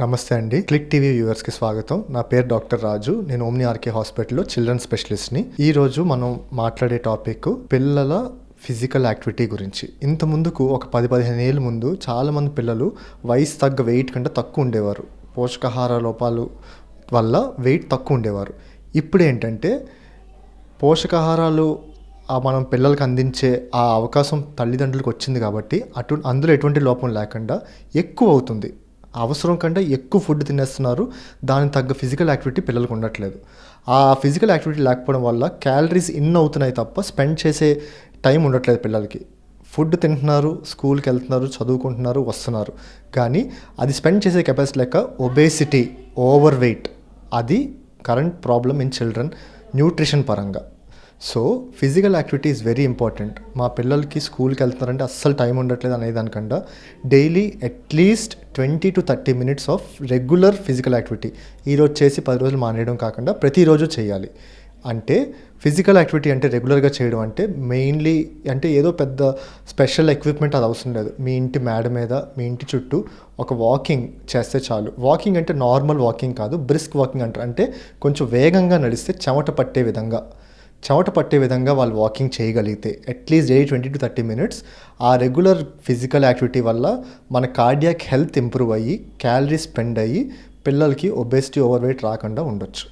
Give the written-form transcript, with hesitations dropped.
నమస్తే అండి. Click TV వ్యూవర్స్కి స్వాగతం. నా పేరు డాక్టర్ రాజు. నేను ఓమ్ని ఆర్కే హాస్పిటల్లో చిల్డ్రన్ స్పెషలిస్ట్ని. ఈరోజు మనం మాట్లాడే టాపిక్ పిల్లల ఫిజికల్ యాక్టివిటీ గురించి. ఇంత ముందుకు ఒక 10-15 ఏళ్ళ ముందు చాలామంది పిల్లలు వయసు తగ్గ వెయిట్ కంటే తక్కువ ఉండేవారు. పోషకాహార లోపాలు వల్ల వెయిట్ తక్కువ ఉండేవారు. ఇప్పుడు ఏంటంటే పోషకాహారాలు మనం పిల్లలకు అందించే ఆ అవకాశం తల్లిదండ్రులకు వచ్చింది కాబట్టి అందులో ఎటువంటి లోపం లేకుండా ఎక్కువ అవుతుంది. అవసరం కంటే ఎక్కువ ఫుడ్ తినేస్తున్నారు. దానికి తగ్గ ఫిజికల్ యాక్టివిటీ పిల్లలకు ఉండట్లేదు. ఆ ఫిజికల్ యాక్టివిటీ లేకపోవడం వల్ల క్యాలరీస్ ఇన్ అవుతున్నాయి తప్ప స్పెండ్ చేసే టైం ఉండట్లేదు పిల్లలకి. ఫుడ్ తింటున్నారు, స్కూల్కి వెళ్తున్నారు, చదువుకుంటున్నారు, వస్తున్నారు, కానీ అది స్పెండ్ చేసే కెపాసిటీ లెక్క ఒబేసిటీ, ఓవర్ వెయిట్, అది current problem in children nutrition పరంగా. So physical activity is very important. మా పిల్లలకి స్కూల్కి వెళ్తున్నారంటే అస్సలు టైం ఉండట్లేదు అనేదానికన్నా daily at least 20 to 30 minutes of regular physical activity, ఈరోజు చేసి 10 రోజులు మానేయడం కాకుండా ప్రతిరోజు చేయాలి. అంటే ఫిజికల్ యాక్టివిటీ అంటే రెగ్యులర్గా చేయడం అంటే మెయిన్లీ అంటే ఏదో పెద్ద స్పెషల్ ఎక్విప్మెంట్ అది అవసరం లేదు. మీ ఇంటి మేడ మీద, మీ ఇంటి చుట్టూ ఒక వాకింగ్ చేస్తే చాలు. వాకింగ్ అంటే నార్మల్ వాకింగ్ కాదు, బ్రిస్క్ వాకింగ్ అంటారు. అంటే కొంచెం వేగంగా నడిస్తే చెమట పట్టే విధంగా వాళ్ళు వాకింగ్ చేయగలిగితే అట్లీస్ట్ డైలీ 20 to 30 minutes ఆ రెగ్యులర్ ఫిజికల్ యాక్టివిటీ వల్ల మన కార్డియాక్ హెల్త్ ఇంప్రూవ్ అయ్యి క్యాలరీస్ స్పెండ్ అయ్యి పిల్లలకి ఒబేసిటీ, ఓవర్ వెయిట్ రాకుండా ఉండొచ్చు.